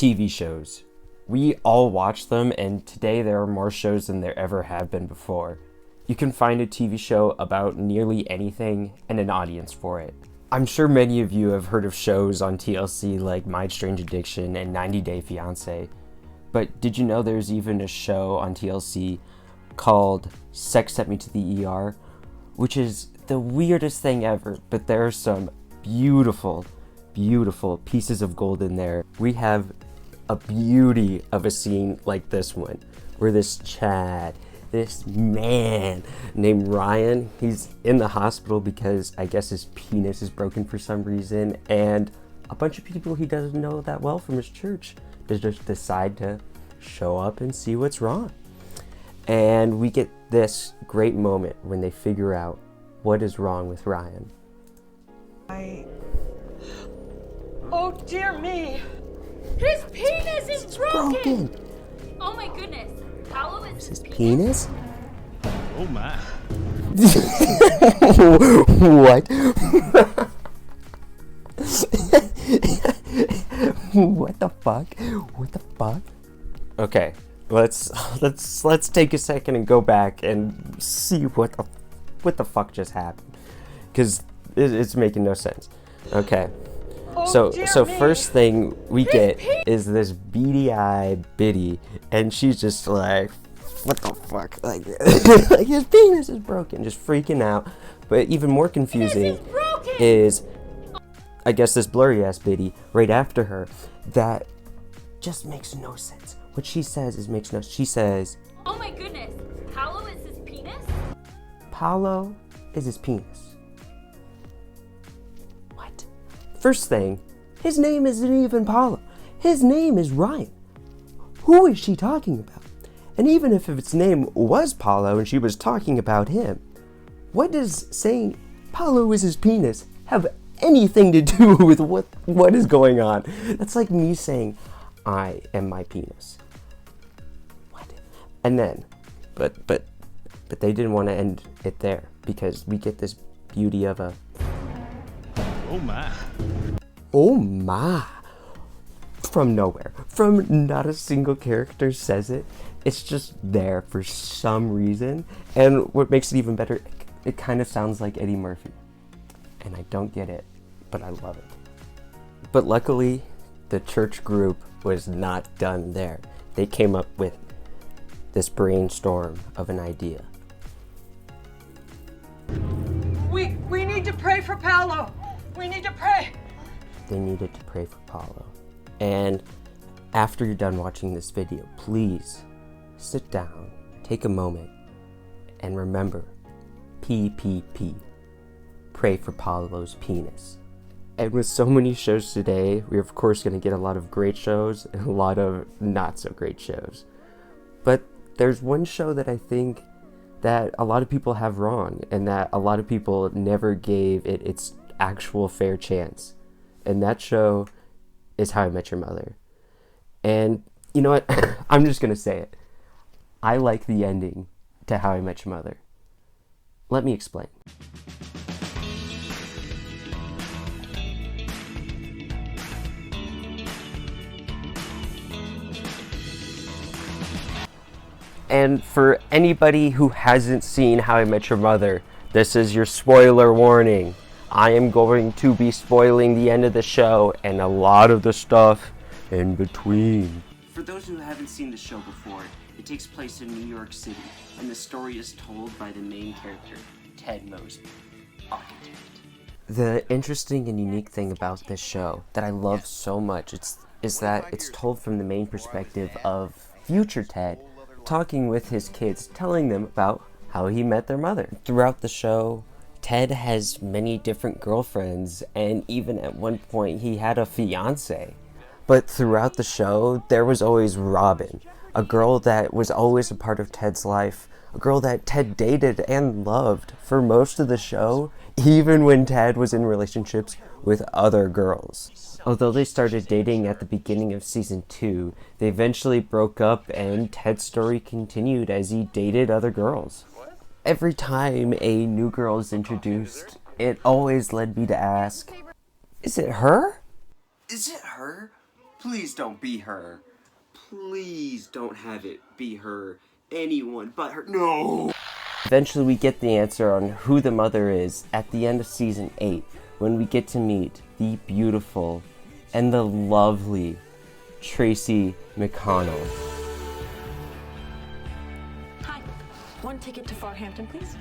TV shows. We all watch them, and today there are more shows than there ever have been before. You can find a TV show about nearly anything and an audience for it. I'm sure many of you have heard of shows on TLC like My Strange Addiction and 90 Day Fiancé, but did you know there's even a show on TLC called Sex Sent Me to the ER, which is the weirdest thing ever, but there are some beautiful, beautiful pieces of gold in there. We have a beauty of a scene like this one, where this Chad, this man named Ryan, he's in the hospital because I guess his penis is broken for some reason, and a bunch of people he doesn't know that well from his church just decide to show up and see what's wrong. And we get this great moment when they figure out what is wrong with Ryan. Oh dear me! His penis is broken! Oh my goodness. Paolo is His penis? Oh my. What? What the fuck? What the fuck? Okay, let's take a second and go back and see what the fuck just happened, because it's making no sense. Okay. So first thing we get is this beady-eyed Biddy, and she's just like, what the fuck? Like, like his penis is broken, just freaking out. But even more confusing is, I guess, this blurry-ass Biddy right after her that just makes no sense. What she says makes no sense. She says, oh my goodness, Paolo is his penis? Paolo is his penis. First thing, his name isn't even Paolo. His name is Ryan. Who is she talking about? And even if its name was Paolo and she was talking about him, what does saying Paolo is his penis have anything to do with what is going on? That's like me saying, I am my penis. What? And then, but they didn't want to end it there, because we get this beauty of a, Oh my. oh my, from nowhere, from not a single character says it. It's just there for some reason, and what makes it even better, it kind of sounds like Eddie Murphy, and I don't get it, but I love it. But luckily, the church group was not done there. They came up with this brainstorm of an idea. We need to pray for Paolo. We need to pray. They needed to pray for Paolo. And after you're done watching this video, please sit down, take a moment, and remember, PPP, pray for Paolo's penis. And with so many shows today, we're of course going to get a lot of great shows and a lot of not so great shows. But there's one show that I think that a lot of people have wrong, and that a lot of people never gave it its actual fair chance. And that show is How I Met Your Mother. And you know what? I'm just gonna say it. I like the ending to How I Met Your Mother. Let me explain. And for anybody who hasn't seen How I Met Your Mother, this is your spoiler warning. I am going to be spoiling the end of the show and a lot of the stuff in between. For those who haven't seen the show before, it takes place in New York City, and the story is told by the main character, Ted Mosby, architect. The interesting and unique thing about this show that I love so much is that it's told from the main perspective of future Ted, talking with his kids, telling them about how he met their mother. Throughout the show, Ted has many different girlfriends, and even at one point he had a fiance. But throughout the show, there was always Robin, a girl that was always a part of Ted's life, a girl that Ted dated and loved for most of the show, even when Ted was in relationships with other girls. Although they started dating at the beginning of season 2, they eventually broke up, and Ted's story continued as he dated other girls. Every time a new girl is introduced, it always led me to ask, is it her? Is it her? Please don't be her. Please don't have it be her. Anyone but her. No! Eventually we get the answer on who the mother is at the end of season 8, when we get to meet the beautiful and the lovely Tracy McConnell. Hi. One ticket to Farhampton, please.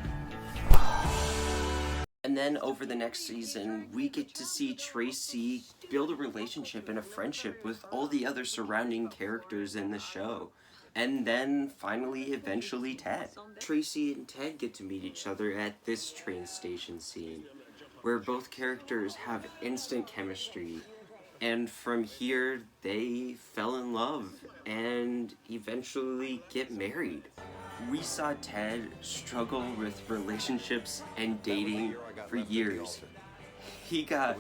And then over the next season, we get to see Tracy build a relationship and a friendship with all the other surrounding characters in the show. And then finally, eventually, Ted. Tracy and Ted get to meet each other at this train station scene, where both characters have instant chemistry. And from here, they fell in love and eventually get married. We saw Ted struggle with relationships and dating for years. He got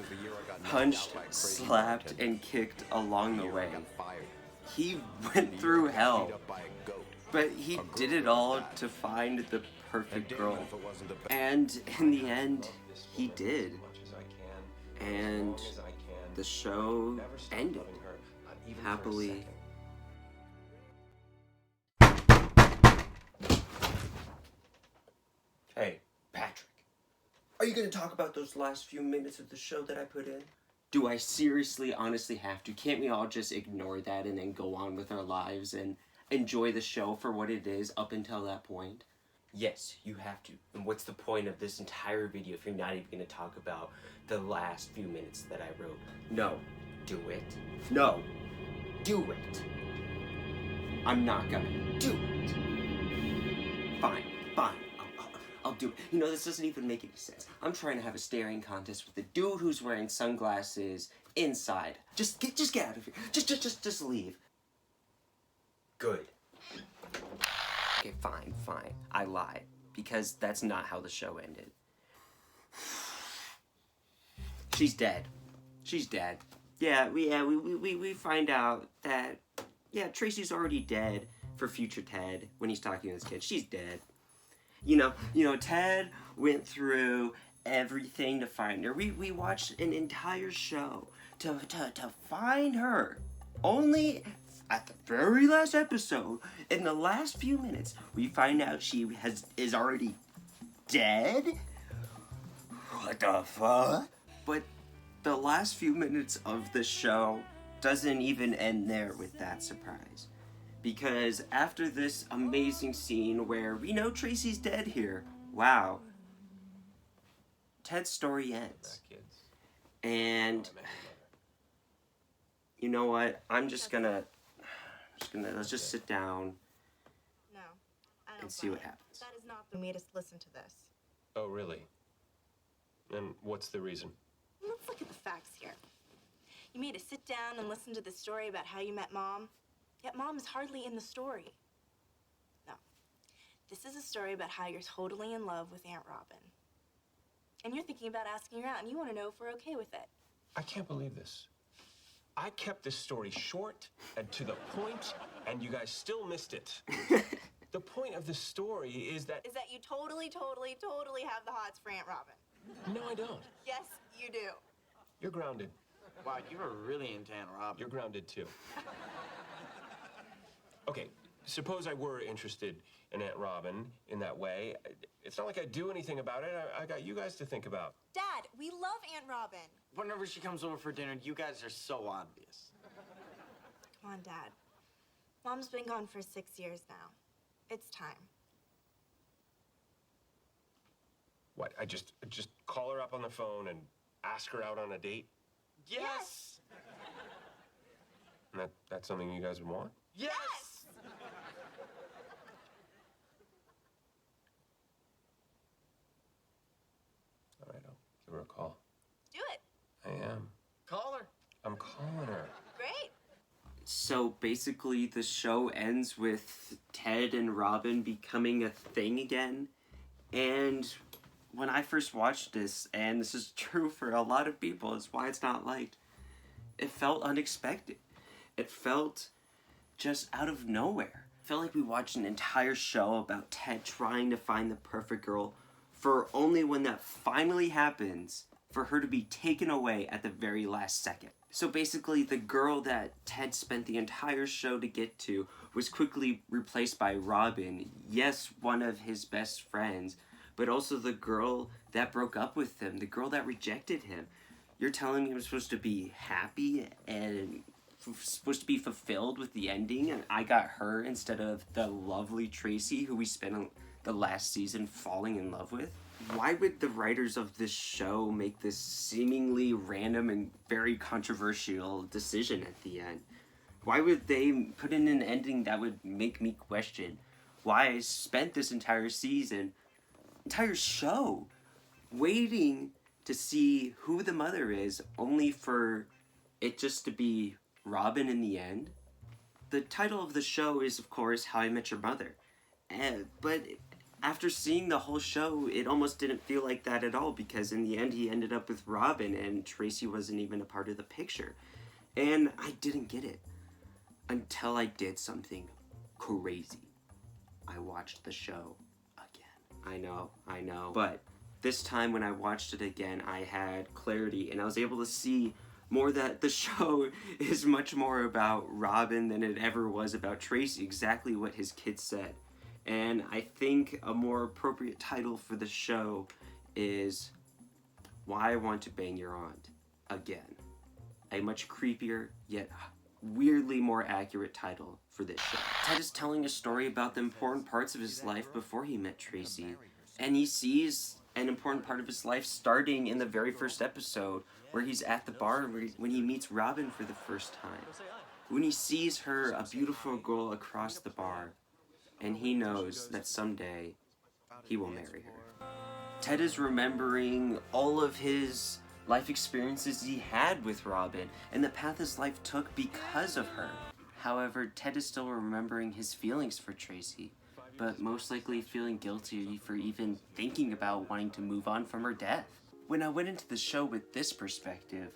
punched, slapped, and kicked along the way. He went through hell, but he did it all to find the perfect girl. And in the end, he did. And the show ended happily. Hey, Patrick, are you going to talk about those last few minutes of the show that I put in? Do I seriously, honestly have to? Can't we all just ignore that and then go on with our lives and enjoy the show for what it is up until that point? Yes, you have to. And what's the point of this entire video if you're not even going to talk about the last few minutes that I wrote? No. Do it. No. Do it. I'm not gonna do it. Fine. Fine. I'll do it. You know, this doesn't even make any sense. I'm trying to have a staring contest with the dude who's wearing sunglasses inside. Just get out of here. Just leave. Good. Okay, fine. I lied. Because that's not how the show ended. She's dead. Yeah, we find out that, yeah, Tracy's already dead for future Ted when he's talking to his kid. She's dead. You know, Ted went through everything to find her. We watched an entire show to find her. Only at the very last episode, in the last few minutes, we find out she is already dead? What the fuck? But the last few minutes of the show doesn't even end there with that surprise. Because after this amazing scene where we know Tracy's dead here, wow, Ted's story ends. And you know what? Let's just sit down and see what happens. That is not the made us listen to this. Oh, really? And what's the reason? Let's look at the facts here. You made us sit down and listen to the story about how you met Mom, yet Mom is hardly in the story. No. This is a story about how you're totally in love with Aunt Robin. And you're thinking about asking her out, and you want to know if we're okay with it. I can't believe this. I kept this story short and to the point, and you guys still missed it. The point of the story is that you totally have the hots for Aunt Robin. No, I don't. Yes, you do. You're grounded. Wow, you were really into Aunt Robin. You're grounded, too. Okay, suppose I were interested in Aunt Robin in that way. It's not like I'd do anything about it. I got you guys to think about. Dad, we love Aunt Robin. Whenever she comes over for dinner, you guys are so obvious. Come on, Dad. Mom's been gone for 6 years now. It's time. What, I just call her up on the phone and ask her out on a date? Yes! And that's something you guys would want? Yes! All right, I'll give her a call. Do it. I am. Call her. I'm calling her. Great. So basically the show ends with Ted and Robin becoming a thing again. And when I first watched this, and this is true for a lot of people, it's why it's not liked, it felt unexpected. It felt just out of nowhere. It felt like we watched an entire show about Ted trying to find the perfect girl, for only when that finally happens, for her to be taken away at the very last second. So basically, the girl that Ted spent the entire show to get to was quickly replaced by Robin. Yes, one of his best friends, but also the girl that broke up with him, the girl that rejected him. You're telling me I'm supposed to be happy and supposed to be fulfilled with the ending, and I got her instead of the lovely Tracy who we spent the last season falling in love with? Why would the writers of this show make this seemingly random and very controversial decision at the end? Why would they put in an ending that would make me question why I spent this entire season, entire show, waiting to see who the mother is, only for it just to be Robin in the end? The title of the show is, of course, How I Met Your Mother. But after seeing the whole show, it almost didn't feel like that at all, because in the end he ended up with Robin and Tracy wasn't even a part of the picture. And I didn't get it until I did something crazy. I watched the show again. I know. But this time when I watched it again, I had clarity and I was able to see more that the show is much more about Robin than it ever was about Tracy, exactly what his kids said. And I think a more appropriate title for the show is Why I Want to Bang Your Aunt Again. A much creepier, yet weirdly more accurate title for this show. Ted is telling a story about the important parts of his life before he met Tracy. And he sees an important part of his life starting in the very first episode, where he's at the bar when he meets Robin for the first time. When he sees her, a beautiful girl across the bar, and he knows that someday he will marry her. Ted is remembering all of his life experiences he had with Robin and the path his life took because of her. However, Ted is still remembering his feelings for Tracy, but most likely feeling guilty for even thinking about wanting to move on from her death. When I went into the show with this perspective,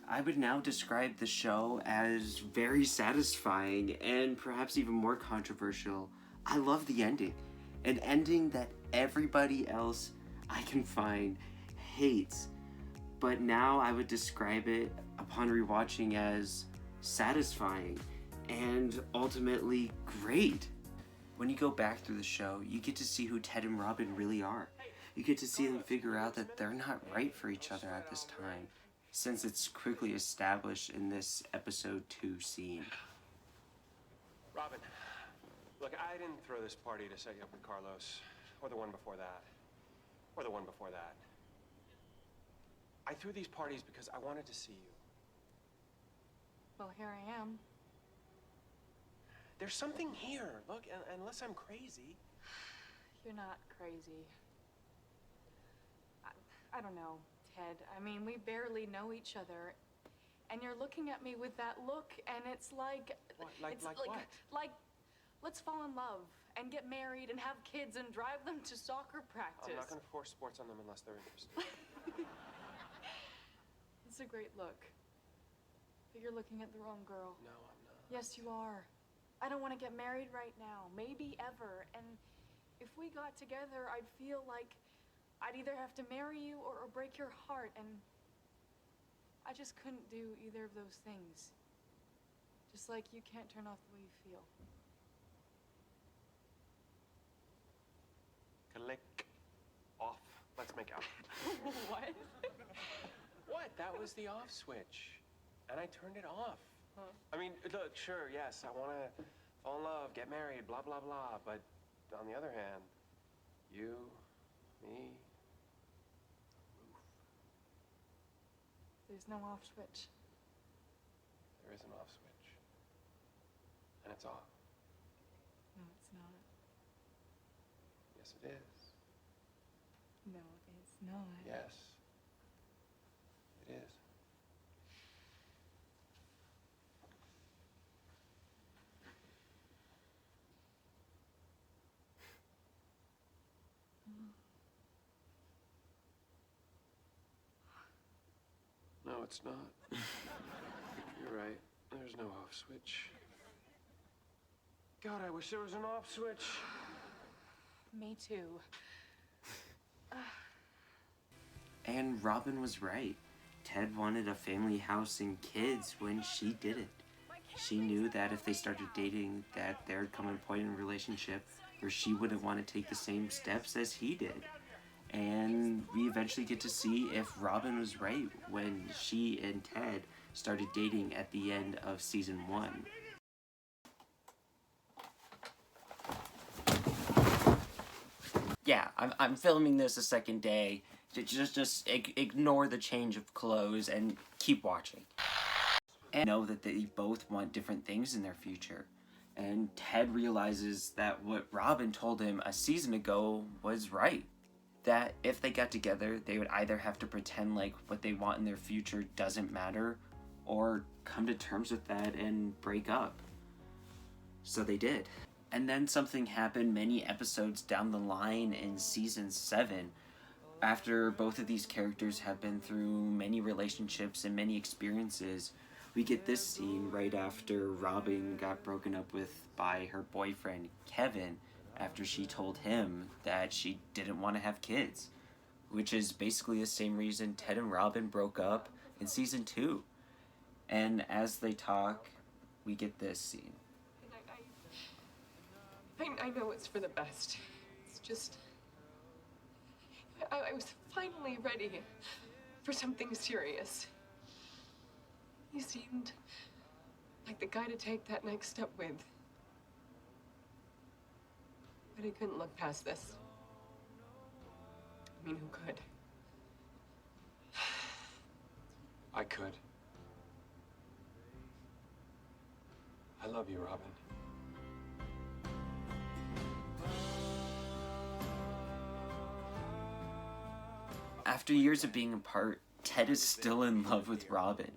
I would now describe the show as very satisfying and perhaps even more controversial. I love the ending. An ending that everybody else I can find hates. But now I would describe it upon rewatching as satisfying and ultimately great. When you go back through the show, you get to see who Ted and Robin really are. You get to see them figure out that they're not right for each other at this time, since it's quickly established in this episode 2 scene. Robin, look, I didn't throw this party to set you up with Carlos, or the one before that, or the one before that. I threw these parties because I wanted to see you. Well, here I am. There's something here. Look, unless I'm crazy. You're not crazy. I don't know, Ted. I mean, we barely know each other. And you're looking at me with that look, and it's like... What? Like what? Like, let's fall in love and get married and have kids and drive them to soccer practice. I'm not going to force sports on them unless they're interested. It's a great look. But you're looking at the wrong girl. No, I'm not. Yes, you are. I don't want to get married right now. Maybe ever. And if we got together, I'd feel like I'd either have to marry you or break your heart. And I just couldn't do either of those things. Just like you can't turn off the way you feel. Click off. Let's make out. What? What? That was the off switch. And I turned it off. Huh? I mean, look, sure, yes, I want to fall in love, get married, blah, blah, blah. But on the other hand, you, me, roof. There's no off switch. There is an off switch. And it's off. No, it's not. Yes, it is. No, it's not. Yes, it is. No, it's not. You're right. There's no off switch. God, I wish there was an off switch. Me too. And Robin was right. Ted wanted a family house and kids when she didn't. She knew that if they started dating, that there would come a point in a relationship where she wouldn't want to take the same steps as he did. And we eventually get to see if Robin was right when she and Ted started dating at the end of season 1. Yeah, I'm filming this a second day. Just ignore the change of clothes and keep watching. And know that they both want different things in their future. And Ted realizes that what Robin told him a season ago was right. That if they got together, they would either have to pretend like what they want in their future doesn't matter, or come to terms with that and break up. So they did. And then something happened many episodes down the line in season 7, after both of these characters have been through many relationships and many experiences. We get this scene right after Robin got broken up with by her boyfriend Kevin, after she told him that she didn't want to have kids, which is basically the same reason Ted and Robin broke up in season 2. And as they talk, we get this scene. I know it's for the best. It's just... I was finally ready for something serious. He seemed like the guy to take that next step with. But he couldn't look past this. I mean, who could? I could. I love you, Robin. After years of being apart, Ted is still in love with Robin,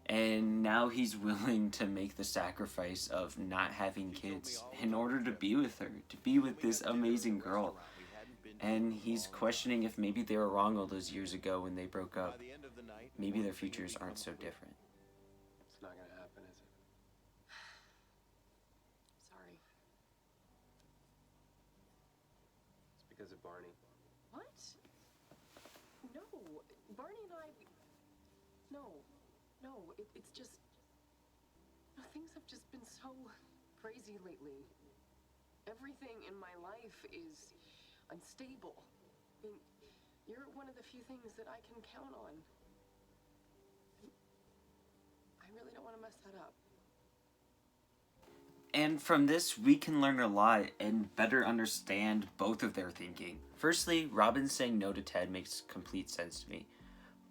and now he's willing to make the sacrifice of not having kids in order to be with her, to be with this amazing girl. And he's questioning if maybe they were wrong all those years ago when they broke up. Maybe their futures aren't so different. It's not gonna happen, is it? Sorry. It's because of Barney. What? No, Barney and I... No, it's just... No, things have just been so crazy lately. Everything in my life is unstable. I mean, you're one of the few things that I can count on. I really don't want to mess that up. And from this, we can learn a lot and better understand both of their thinking. Firstly, Robin saying no to Ted makes complete sense to me.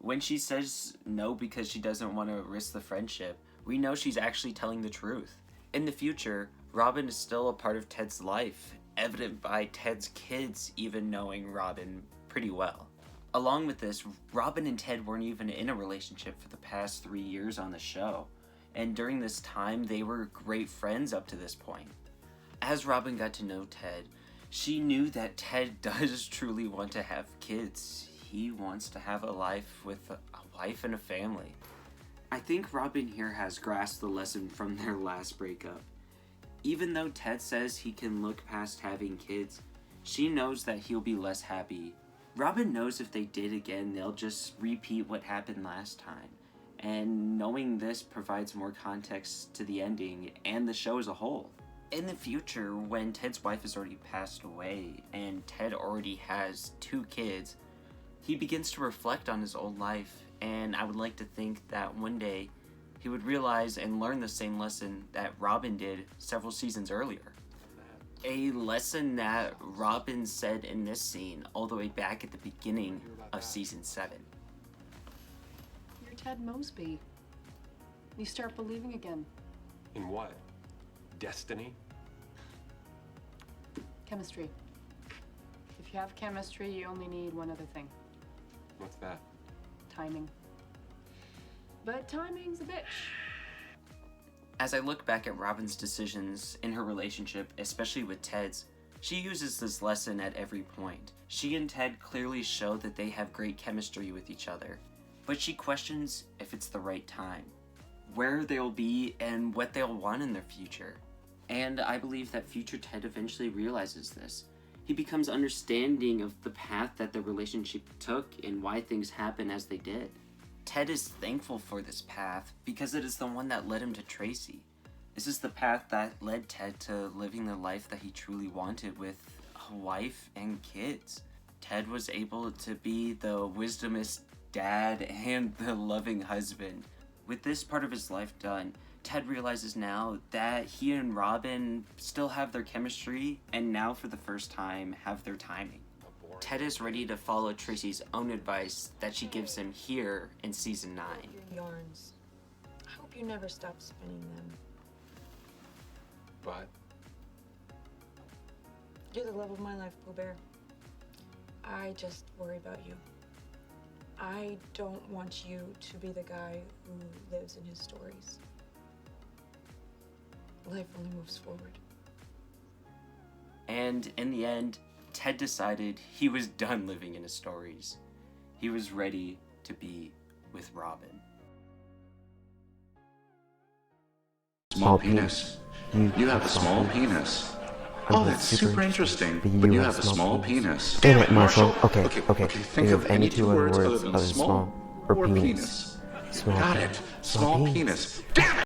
When she says no because she doesn't want to risk the friendship, we know she's actually telling the truth. In the future, Robin is still a part of Ted's life, evident by Ted's kids even knowing Robin pretty well. Along with this, Robin and Ted weren't even in a relationship for the past 3 years on the show, and during this time they were great friends up to this point. As Robin got to know Ted, she knew that Ted does truly want to have kids. He wants to have a life with a wife and a family. I think Robin here has grasped the lesson from their last breakup. Even though Ted says he can look past having kids, she knows that he'll be less happy. Robin knows if they date again, they'll just repeat what happened last time. And knowing this provides more context to the ending and the show as a whole. In the future, when Ted's wife has already passed away and Ted already has 2 kids, he begins to reflect on his old life, and I would like to think that one day he would realize and learn the same lesson that Robin did several seasons earlier. A lesson that Robin said in this scene all the way back at the beginning of season 7. You're Ted Mosby. You start believing again. In what? Destiny? Chemistry. If you have chemistry, you only need one other thing. What's that? Timing. But timing's a bitch. As I look back at Robin's decisions in her relationship, especially with Ted's, she uses this lesson at every point. She and Ted clearly show that they have great chemistry with each other, but she questions if it's the right time, where they'll be, and what they'll want in their future. And I believe that future Ted eventually realizes this. He becomes understanding of the path that the relationship took and why things happen as they did. Ted is thankful for this path because it is the one that led him to Tracy. This is the path that led Ted to living the life that he truly wanted with a wife and kids. Ted was able to be the wisdomous dad and the loving husband. With this part of his life done, Ted realizes now that he and Robin still have their chemistry and now for the first time have their timing. Ted is ready to follow Tracy's own advice that she gives him here in season 9. Your yarns. I hope you never stop spinning them. But You're the love of my life, Pooh Bear. I just worry about you. I don't want you to be the guy who lives in his stories. Life only moves forward. And in the end, Ted decided he was done living in his stories. He was ready to be with Robin. Small penis. You have a small penis. Oh, that's super interesting. But you have a small penis. Damn it, Marshall. Okay. Think of any two words other than small or penis. Small Got it. Small penis. Damn it!